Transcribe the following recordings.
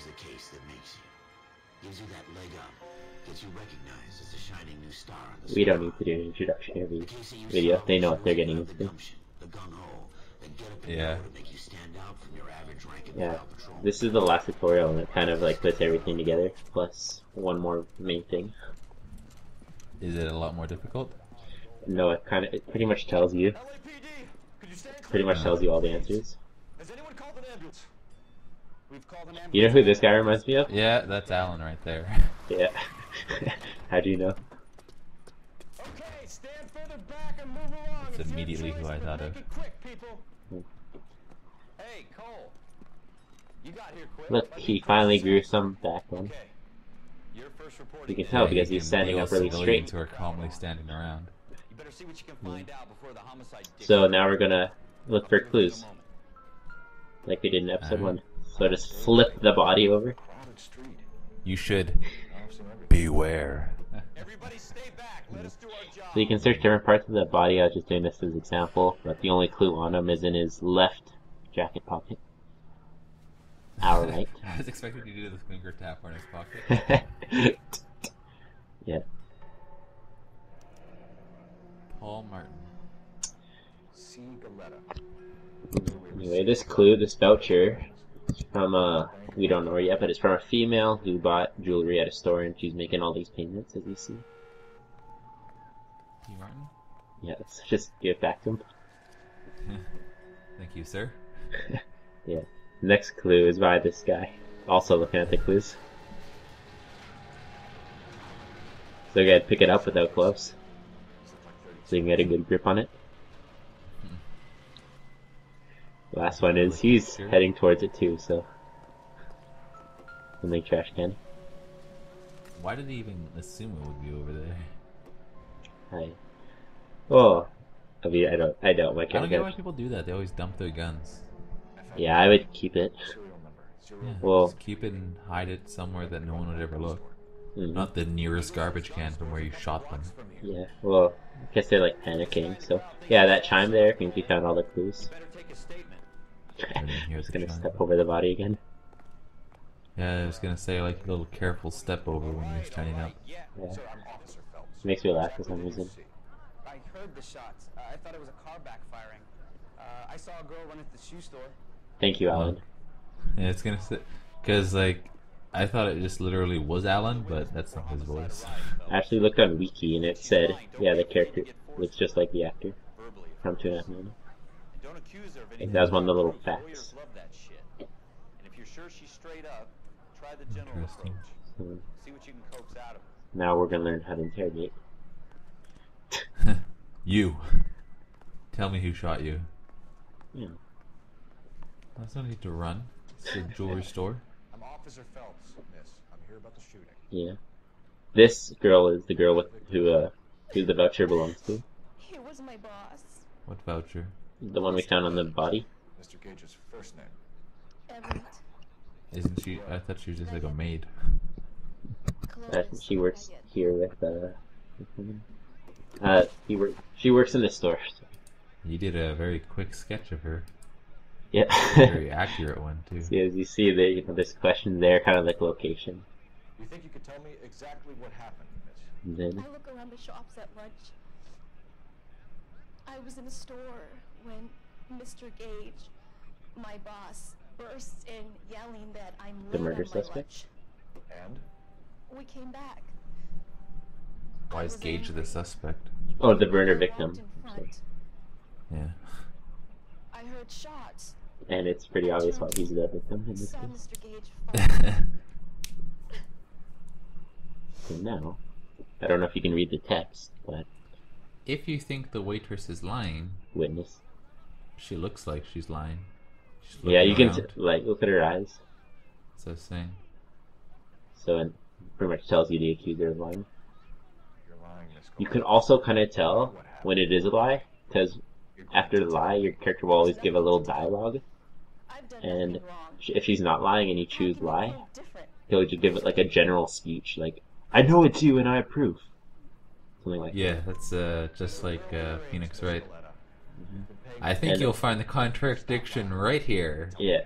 the case that makes you. Gives you that leg up. Gets you recognized as the shining new star on the We don't need to do an introduction every video. They know what they're getting into. Yeah. Yeah. This is the last tutorial, and it kind of like puts everything together, plus one more main thing. Is it a lot more difficult? No, it pretty much tells you. Pretty much tells you all the answers. You know who this guy reminds me of? Yeah, that's Alan right there. Yeah. How do you know? That's immediately who I thought of. Look, he finally grew some backbone. You can tell because he's standing up really straight. Who are calmly standing around. So now we're gonna look for clues, like we did in episode 1. So just flip the body over. You should beware. So you can search different parts of the body. I was just doing this as an example, but the only clue on him is in his left jacket pocket. Our right. I was expecting you to do the finger tap on his pocket. Yeah. Paul Martin. Anyway, this clue, this voucher, is from we don't know her yet, but it's from a female who bought jewelry at a store, and she's making all these payments, as you see. P. Martin? Yeah, let's just give it back to him. Thank you, sir. Yeah. Next clue is by this guy, also looking at the clues. So you gotta pick it up without gloves, so you can get a good grip on it. The last one is he's heading towards it too, so we'll make trash can. Why did he even assume it would be over there? I mean, I don't like it. I don't get why people do that. They always dump their guns. Yeah, I would keep it. Yeah, Well, just keep it and hide it somewhere that no one would ever look. mm-hmm. Not the nearest garbage can from where you shot them. Yeah, well, I guess they're like panicking, so yeah, that chime there means we found all the clues. And then here's Just the gonna chime. step over the body again. Yeah, I was gonna say, like, a little careful step over when you're standing up. Yeah. Makes me laugh for some reason. I heard the shots. I thought it was a car backfiring. I saw a girl run at the shoe store. Thank you, Alan. Yeah, it's gonna say, because, like, I thought it just literally was Alan, but that's not his voice. I actually looked on Wiki and it said, yeah, the character looks just like the actor from 2.5 Men. I think that was one of the little facts. Interesting. So, now we're gonna learn how to interrogate. You. Tell me who shot you. Yeah. There's no need to run. It's a jewelry store. I'm Officer Phelps, miss. I'm here about the shooting. Yeah. This girl is the girl with who the voucher belongs to. He was my boss. What voucher? The one we found on the body. Mr. Gage's first name. Everett. Isn't she? I thought she was just like a maid. She works here with she works in the store. You did a very quick sketch of her. Yeah. Very accurate one too. See, as you see, this question there, kind of like location. You think you could tell me exactly what happened, miss? And then I look around the shops at lunch. I was in a store when Mr. Gage, my boss, bursts in yelling that I'm The late murder on my suspect? lunch. And? We came back. Why is Gage the suspect? oh, the murder I walked victim. in front. Sorry. Yeah. I heard shots. And it's pretty obvious why he's the victim in this Saw case. Mr. Gage fall. So now, I don't know if you can read the text, but If you think the waitress is lying, witness. she looks like she's lying. She's Yeah, you looking can around. like look at her eyes. That's what I was saying. So it pretty much tells you the accuser of lying. You're lying, miss. You can also kind of tell when it is a lie, because after the lie, your character will always give a little dialogue. I've done And nothing wrong. if she's not lying and you How choose can I lie, prove different? he'll just give it like a general speech, like, I know it's you and I approve. Something like Yeah, that's just like Phoenix Wright. I think And- you'll find the contradiction right here. that. Yeah.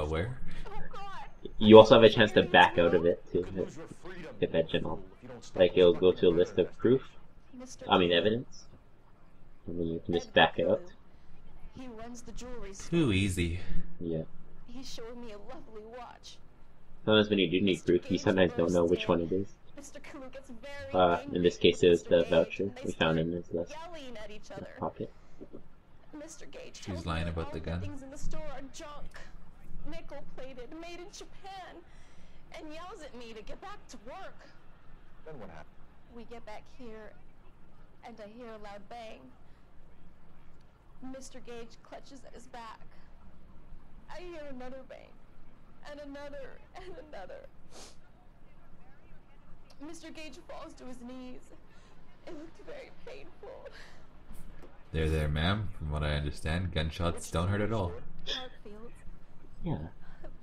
Where? Oh God! You also have a chance to back out of it to You could lose your freedom, get that general. if you don't stop Like it'll go to a obstructing list murder. of proof, Mr. I mean evidence, and then you can just back out. He runs the jewelry store. Too easy. Yeah. He showed me a lovely watch. Sometimes when you do need proof, you sometimes don't know which one it is. Mr. Kalu gets very In this case, it was Mr. the Gage, voucher and they we found in started his left yelling at each other. pocket. Mr. Gage She's tells lying me about all the gun. things in the store are junk, nickel-plated, made in Japan, and yells at me to get back to work. Then what happened? We get back here, and I hear a loud bang. Mr. Gage clutches at his back. I hear another bang, and another, and another. Mr. Gage falls to his knees. It looked very painful. There, ma'am. From what I understand, gunshots don't hurt at all. Hartfield, Yeah.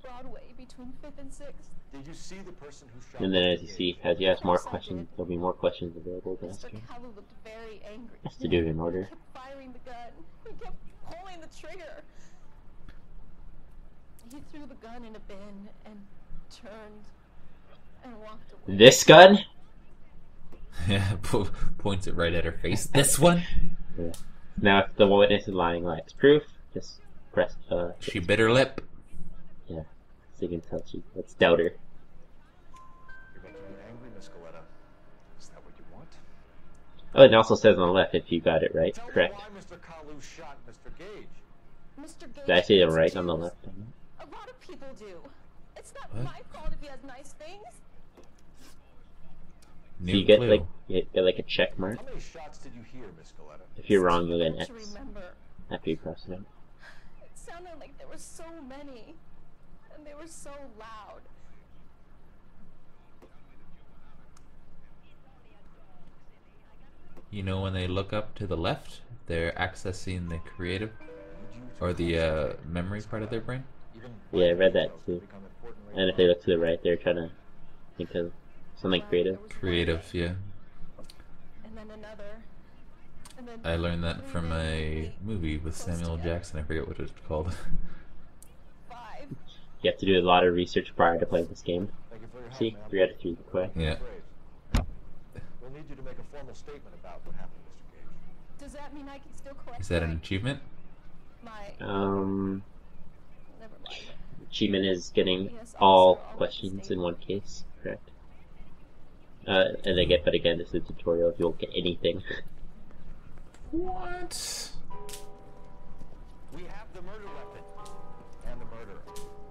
Broadway, between 5th and 6th. Did you see the person who shot And then Mr. as you Gage? see, as you ask more questions, there'll be more questions available to ask Mr. you. Kalu looked very angry. Has to do it in order. He kept firing the gun. He kept pulling the trigger. He threw the gun in a bin and turned and walked away. This gun? Yeah, points it right at her face. This one? Yeah. Now if the witness is lying lacks proof, just press She bit her lip. yeah. So you can tell let's doubt her. You're making me angry, Miss Goleta. Is that what you want? Oh, it also says on the left if you got it right, Tell correct. me why Mr. Kalu shot Mr. Gage. Mr. Gage Did I say it hates right on the Jews. left? A lot of people do. It's not What? my fault if he has nice things. So New you get clue. like a check mark. How many shots did you hear, Miss Goleta? If you're wrong, you'll get an Don't X you remember? after you cross it out. It sounded like there were so many, and they were so loud. You know, when they look up to the left, they're accessing the creative Need you to or the concentrate, memory Miss part of their Goleta. brain. Even Yeah, I read that details too. become important later And if they on. look to the right, they're trying to think of something Well, creative. there was Creative, one, yeah. and then another, and then I learned that from a three, movie with close Samuel together. Jackson. I forget what it's called. 5. You have to do a lot of research prior to playing this game. Thank you for your help, See, ma'am. 3 out of 3 correct. Yeah. Brave. We'll need you to make a formal statement about what happened, Mr. Gage. Does that mean I can still collect Is that an my, achievement? my never mind. Achievement is getting Yes, all officer, I'll questions in stay. one case, correct? And but again, this is a tutorial. If you won't get anything, What? We have the murder weapon and the murderer.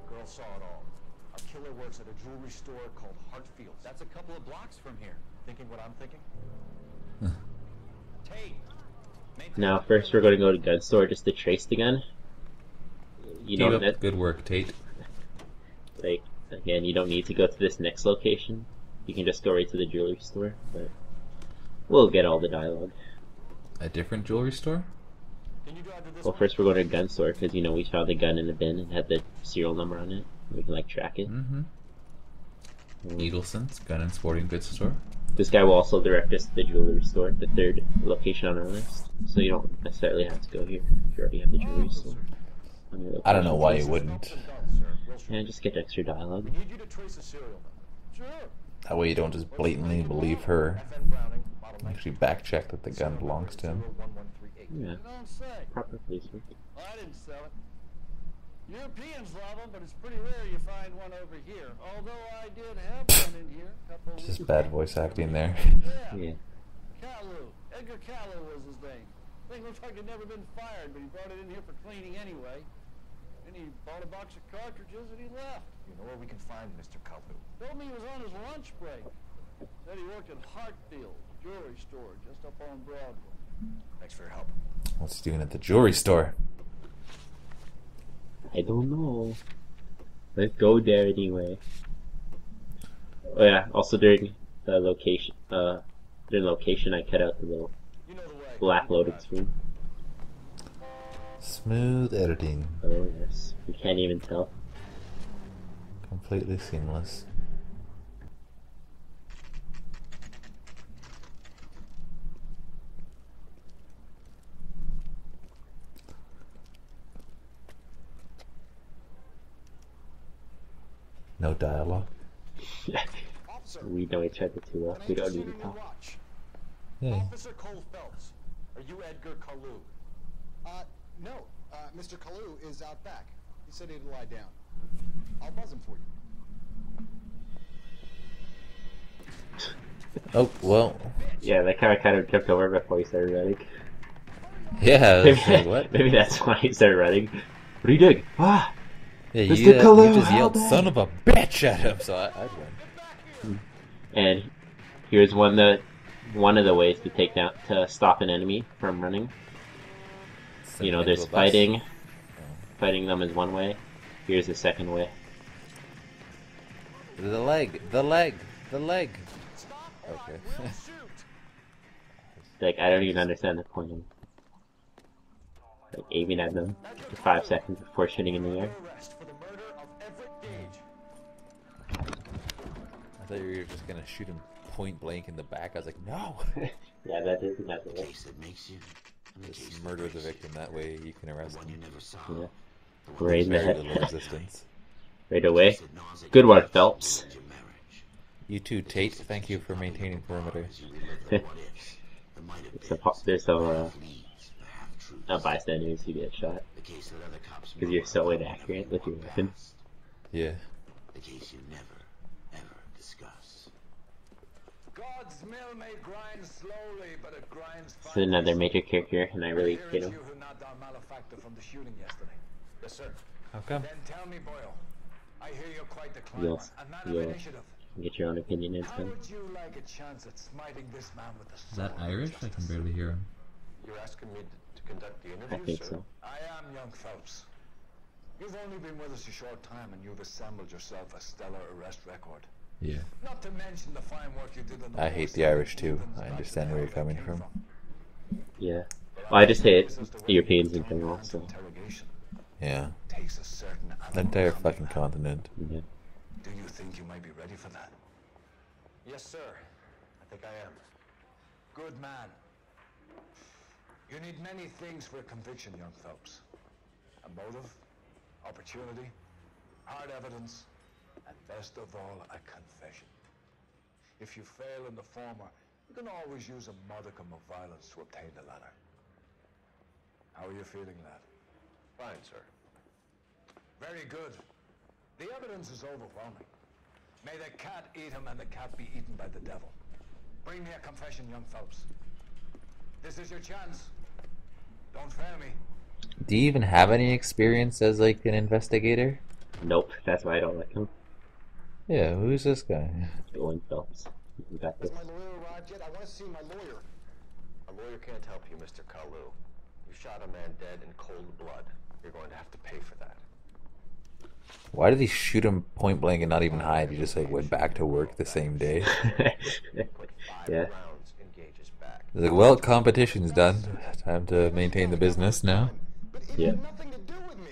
Girl saw it all. Our killer works at a jewelry store called Hartfield. That's a couple of blocks from here. Thinking what I'm thinking? Tate. maintain now the first we're going to go to gun store just to trace the gun. You Keep don't up. Good work, Tate. like again, you don't need to go to this next location. You can just go right to the jewelry store, but we'll get all the dialogue. A different jewelry store? Can you drive to this Well, one? first we're going to a gun store because we found the gun in the bin and had the serial number on it. We can like track it. Mm-hmm. Eagleson's Gun and Sporting Goods Store. This guy will also direct us to the jewelry store, the third location on our list. So you don't necessarily have to go here if you already have the jewelry store. on your I don't know location. why you wouldn't. Stumps and guns, sir. Wilshire. Yeah, just get extra dialogue. We need you to trace a serial number. Sure. That way you don't just blatantly believe her. FN Browning, model Actually back check that the gun belongs to him. 01138. Yeah, Don't say. proper placement. Well, I didn't sell it. Europeans love them, but it's pretty rare you find one over here. Although I did have one in here a couple of Just weeks bad ago. voice acting there. Yeah, Yeah. Kalu. Edgar Kalu was his name. Thing looked like he'd never been fired, but he brought it in here for cleaning anyway. Then he bought a box of cartridges and he left. You know where we can find Mr. Kalu? Told me he was on his lunch break. Said he worked at Hartfield, jewelry store, just up on Broadway. Thanks for your help. What's he doing at the jewelry store? I don't know. Let's go there anyway. Oh yeah, also during the location, I cut out the little You know the way. black loading screen. Smooth editing. Oh yes, you can't even tell. Completely seamless. No dialogue. Officer, We know each other too well. We don't need to talk. watch. Yeah. Officer Cole Phelps, are you Edgar Kalu? No. Mr. Kalu is out back. He said he'd lie down. I'll buzz him for you. Oh well. Yeah, that kind of tripped over before he started running. Yeah. I was like, what? Maybe that's why he started running. What are you doing? Ah! Yeah, Mr. you Kalu, just how yelled bad? "son of a bitch" at him, so I'd win. And here's one of the ways to stop an enemy from running. You know, there's fighting. Fighting them is one way. Here's the second way. The leg. Okay. Like, I don't even understand the point of like aiming at them for 5 seconds before shooting in the air. Arrest for the murder of Everett Gage. I thought you were just gonna shoot him point blank in the back. I was like, no. Yeah, that isn't that the way. Case that makes you. And the case Just that murder the breaks you. victim. That way you can arrest One you him. never saw. Yeah. The one Right in the Very head. little resistance. Right away. that gnaws at Good your one, lips Phelps. ruins your marriage. You too, Tate. Thank you for maintaining perimeter. As you relive the what-ifs, the might-have-beens, There's the some half-leads, the half-truths. not bystanders who get shot. The case that other cops Because you're know so about and inaccurate never with your walk weapon. past. Yeah. The case you never, ever discuss. God's mill may grind slowly, but it grinds This is another major character, and I really Here get is him. you who knocked down malefactor from the shooting yesterday. Yes, sir. How come? Then tell me, Boyle. I hear you're quite the You'll, climber, a man you'll of initiative. get your own opinion in How some. would you like a chance at smiting this man with the Is that sword of Irish? I can justice? barely hear him. You're asking me to conduct the I interview, think sir? so. I am young Phelps. You've only been with us a short time and you've assembled yourself a stellar arrest record. Yeah. Not to mention the fine work you did on the I hate the Irish too. I understand where you're coming from. Yeah. Well, I just hate Europeans in general, so. Interrogation Yeah. takes a certain The entire fucking continent. Yeah. Do you think you might be ready for that? Yes, sir. I think I am. Good man. You need many things for a conviction, young Phelps. A motive, opportunity, hard evidence, and best of all, a confession. If you fail in the former, you can always use a modicum of violence to obtain the latter. How are you feeling, lad? Fine, sir. Very good. The evidence is overwhelming. May the cat eat him and the cat be eaten by the devil. Bring me a confession, young Phelps. This is your chance. Don't fail me. Do you even have any experience as like an investigator? Nope, that's why I don't like him. Yeah, who's this guy? Owen Phelps. You got this. Has my lawyer arrived yet? I want to see my lawyer. A lawyer can't help you, Mr. Kalu. You shot a man dead in cold blood. You're going to have to pay for that. Why did he shoot him point blank and not even hide? He just like went back to work the same day. Put 5 Yeah. rounds in Gage's back. He's like, well, competition's done. Time to maintain the business now. But it Yeah. had nothing to do with me.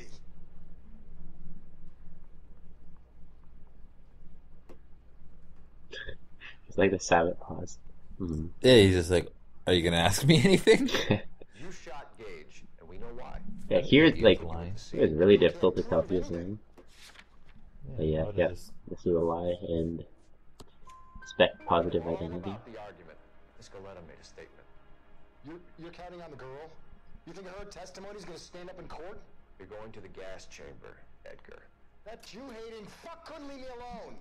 It's like the Sabbath pause. Mhm. Yeah, he's just like, are you gonna ask me anything? You shot Gage, and we know why. Yeah, here it's like, lying. it was really difficult to tell if he was lying. But yeah, what is yeah, this? this is a lie and expect positive Wrong identity. about the argument. Escaleta made a statement. You're counting on the girl? You think her testimony's gonna stand up in court? You're going to the gas chamber, Edgar. That Jew-hating fuck couldn't leave me alone.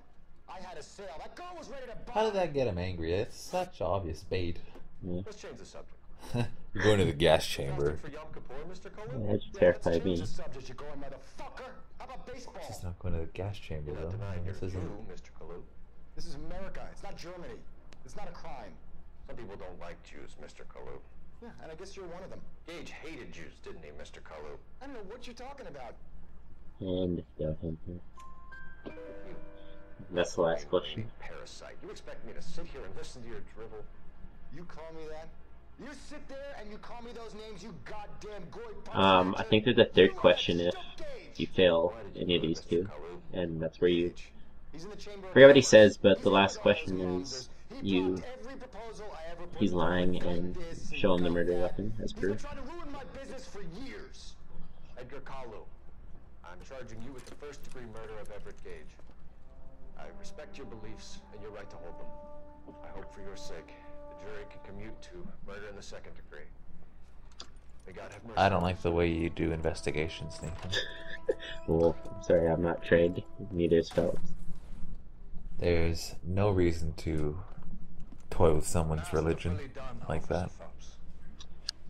I had a sale. That girl was ready to buy. How did that get him angry? That's such obvious bait. Let's change the subject. You're going to the gas chamber. Fasting for Yom Kippur, Mr. Cohen? That just Yeah, let's terrified change me. the subject, you going motherfucker. How about baseball? He's not going to the gas chamber You're though. not denying you're This a isn't. Jew, Mr. Kalu. This is America. It's not Germany. It's not a crime. Some people don't like Jews, Mr. Kalu. Yeah, and I guess you're one of them. Gage hated Jews, didn't he, Mr. Kalu? I don't know what you're talking about. And yeah, him here. That's the last question. Parasite. You expect me to sit here and listen to your drivel? You call me that? You sit there and you call me those names, you goddamn goy I think there's a third question if you fail any of these two, and that's where you. He's in the chamber. I forget what he says, but the last question is you. He's lying and show him the murder weapon as He's been proof. trying to ruin my business for years. Edgar Kalu, I'm charging you with the first-degree murder of Everett Gage. I respect your beliefs and your right to hold them. I hope for your sake the jury can commute to murder in the second degree. May God have mercy. I don't like the way you do investigations, Nathan. Well, I'm sorry, I'm not trained. Neither is Phelps. There's no reason to toy with someone's religion like that.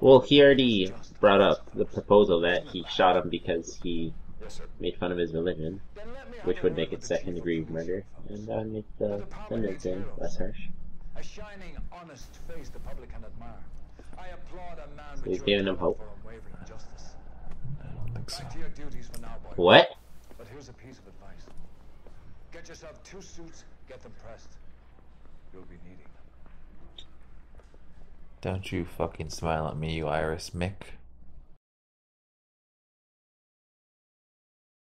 Well, he already brought up the proposal that he shot him because he made fun of his religion, which would make it second-degree murder, and that would make the sentence less harsh. A shining, honest face the public can admire. I applaud a man So he's giving him hope. for unwavering justice. I don't think so. Back to your duties for now, boy. What? But here's a piece of advice. Get yourself 2 suits, get them pressed. You'll be needing them. Don't you fucking smile at me, you Iris Mick.